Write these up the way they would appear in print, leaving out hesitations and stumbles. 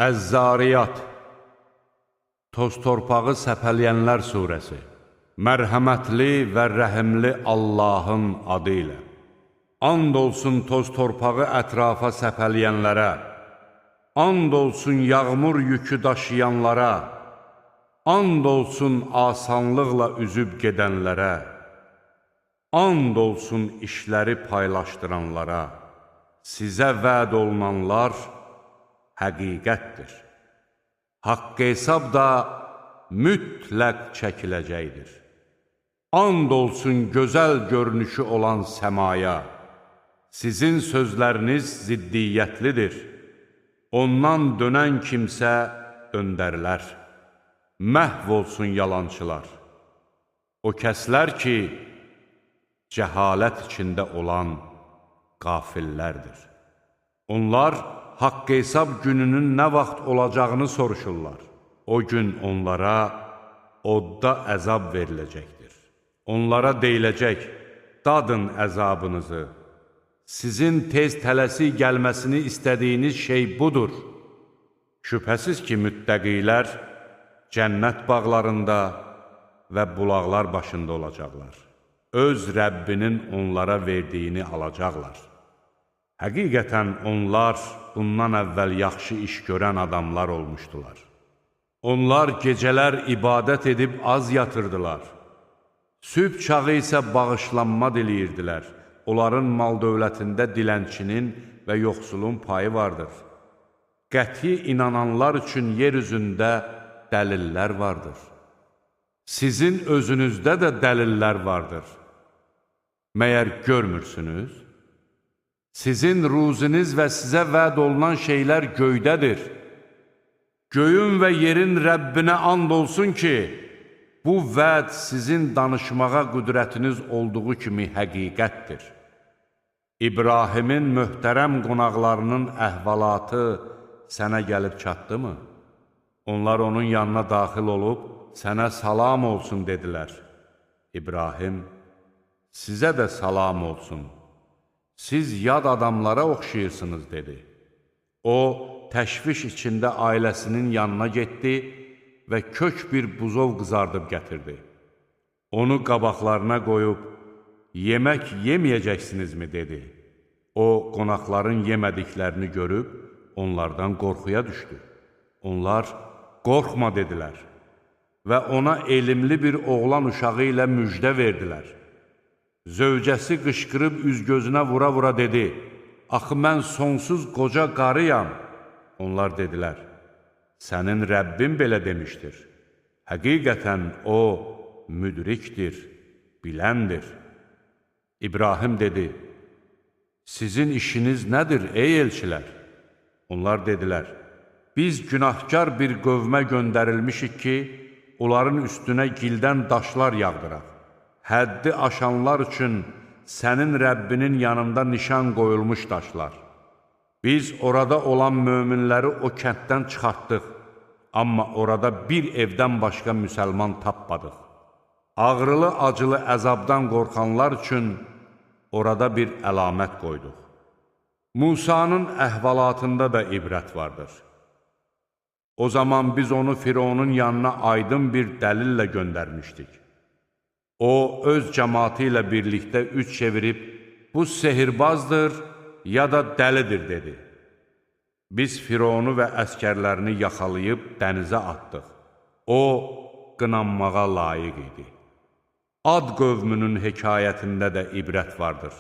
Əz-Zariyat, Toz-torpağı səpələyənlər surəsi. Mərhəmətli və rəhimli Allahın adı ilə. And olsun toz-torpağı ətrafa səpələyənlərə, and olsun yağmur yükü daşıyanlara, and olsun asanlıqla üzüb gedənlərə, and olsun işləri paylaşdıranlara. Sizə vəd olunanlar həqiqətdir. Haqq hesab da mütləq çəkiləcəkdir. And olsun gözəl görünüşü olan səmaya. Sizin sözləriniz ziddiyyətlidir. Ondan dönən kimsə döndərilər. Məhv olsun yalançılar. O kəslər ki, cəhalət içində olan qafillərdir. Onlar haqq hesab gününün nə vaxt olacağını soruşurlar. O gün onlara odda əzab veriləcəkdir. Onlara deyiləcək, dadın əzabınızı. Sizin tez tələsik gəlməsini istədiyiniz şey budur. Şübhəsiz ki, müttəqilər cənnət bağlarında və bulaqlar başında olacaqlar. Öz Rəbbinin onlara verdiyini alacaqlar. Həqiqətən onlar bundan əvvəl yaxşı iş görən adamlar olmuşdular. Onlar gecələr ibadət edib az yatırdılar. Sübh çağı isə bağışlanma diləyirdilər. Onların mal-dövlətində dilənçinin və yoxsulun payı vardır. Qəti inananlar üçün yer üzündə dəlillər vardır. Sizin özünüzdə də dəlillər vardır. Məyər görmürsünüz? Sizin ruziniz və sizə vəd olunan şeylər göydədir. Göyün və yerin Rəbbinə and olsun ki, bu vəd sizin danışmağa qüdrətiniz olduğu kimi həqiqətdir. İbrahimin möhtərəm qonaqlarının əhvalatı sənə gəlib çatdımı? Onlar onun yanına daxil olub, sənə salam olsun dedilər. İbrahim, sizə də salam olsun. Siz yad adamlara oxşayırsınız, dedi. O, təşviş içində ailəsinin yanına getdi və kök bir buzov qızardıb gətirdi. Onu qabaqlarına qoyub, yemək yeməyəcəksinizmi, dedi. O, qonaqların yemədiklərini görüb, onlardan qorxuya düşdü. Onlar, qorxma, dedilər və ona elmli bir oğlan uşağı ilə müjdə verdilər. Zövcəsi qışqırıb üz-gözünə vura-vura dedi, axı mən sonsuz qoca qarıyam. Onlar dedilər, sənin Rəbbin belə demişdir. Həqiqətən o, müdrikdir, biləndir. İbrahim dedi, sizin işiniz nədir, ey elçilər? Onlar dedilər, biz günahkar bir qövmə göndərilmişik ki, onların üstünə gildən daşlar yağdıraq. Həddi aşanlar üçün sənin Rəbbinin yanında nişan qoyulmuş daşlar. Biz orada olan möminləri o kənddən çıxartdıq, amma orada bir evdən başqa müsəlman tapmadıq. Ağrılı-acılı əzabdan qorxanlar üçün orada bir əlamət qoyduq. Musanın əhvalatında da ibrət vardır. O zaman biz onu Fironun yanına aydın bir dəlillə göndərmişdik. O, öz cəmatı ilə birlikdə üç çevirib, bu sehirbazdır, ya da dəlidir, dedi. Biz Fironu və əskərlərini yaxalayıb dənizə atdıq. O, qınanmağa layiq idi. Ad qövmünün hekayətində də ibrət vardır.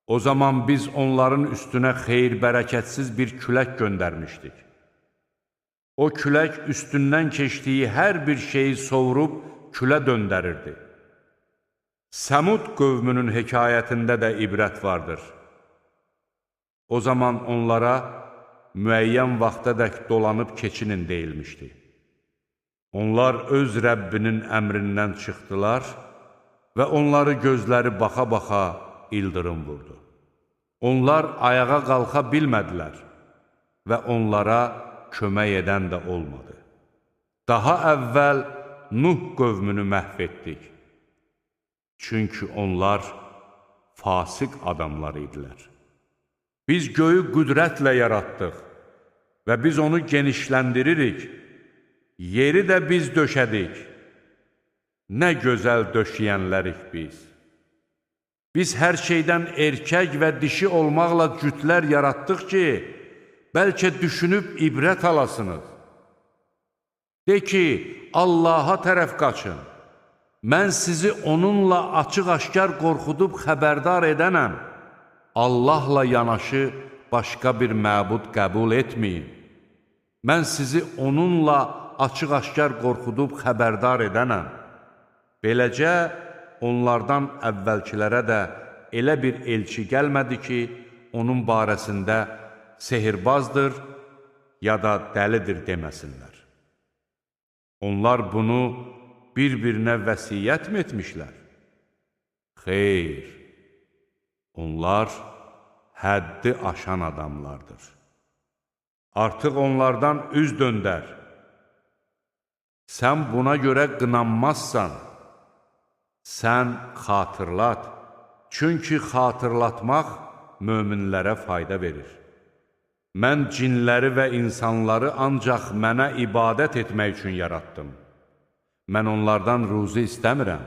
O zaman biz onların üstünə xeyir-bərəkətsiz bir külək göndərmişdik. O külək üstündən keçdiyi hər bir şeyi sovurub külə döndərirdi. Səmud qövmünün hekayətində də ibrət vardır. O zaman onlara müəyyən vaxtadək dolanıb keçinin deyilmişdi. Onlar öz Rəbbinin əmrindən çıxdılar və onları gözləri baxa-baxa ildırım vurdu. Onlar ayağa qalxa bilmədilər və onlara kömək edən də olmadı. Daha əvvəl Nuh qövmünü məhv etdik. Çünki onlar fasiq adamlar idilər. Biz göyü qüdrətlə yaratdıq və biz onu genişləndiririk. Yeri də biz döşədik. Nə gözəl döşəyənlərik biz. Biz hər şeydən erkək və dişi olmaqla cütlər yaratdıq ki, bəlkə düşünüb ibrət alasınız. De ki, Allaha tərəf qaçın. Mən sizi onunla açıq-aşkar qorxudub xəbərdar edənəm. Allahla yanaşı başqa bir məbud qəbul etməyin. Mən sizi onunla açıq-aşkar qorxudub xəbərdar edənəm. Beləcə, onlardan əvvəlkilərə də elə bir elçi gəlmədi ki, onun barəsində sehirbazdır ya da dəlidir deməsinlər. Onlar bunu bir-birinə vəsiyyət mi etmişlər? Xeyr, onlar həddi aşan adamlardır. Artıq onlardan üz döndər. Sən buna görə qınanmazsan. Sən xatırlat, çünki xatırlatmaq möminlərə fayda verir. Mən cinləri və insanları ancaq mənə ibadət etmək üçün yaratdım. Mən onlardan ruzi istəmirəm.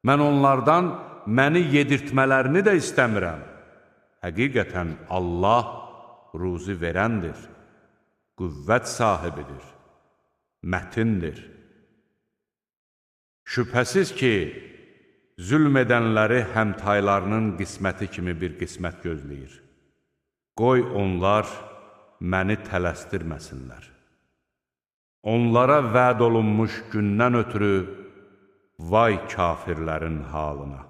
Mən onlardan məni yedirtmələrini də istəmirəm. Həqiqətən Allah ruzi verəndir, qüvvət sahibidir, mətindir. Şübhəsiz ki, zülm edənləri həmtaylarının qisməti kimi bir qismət gözləyir. Qoy onlar məni tələsdirməsinlər. Onlara vəd olunmuş gündən ötürü vay kafirlərin halına.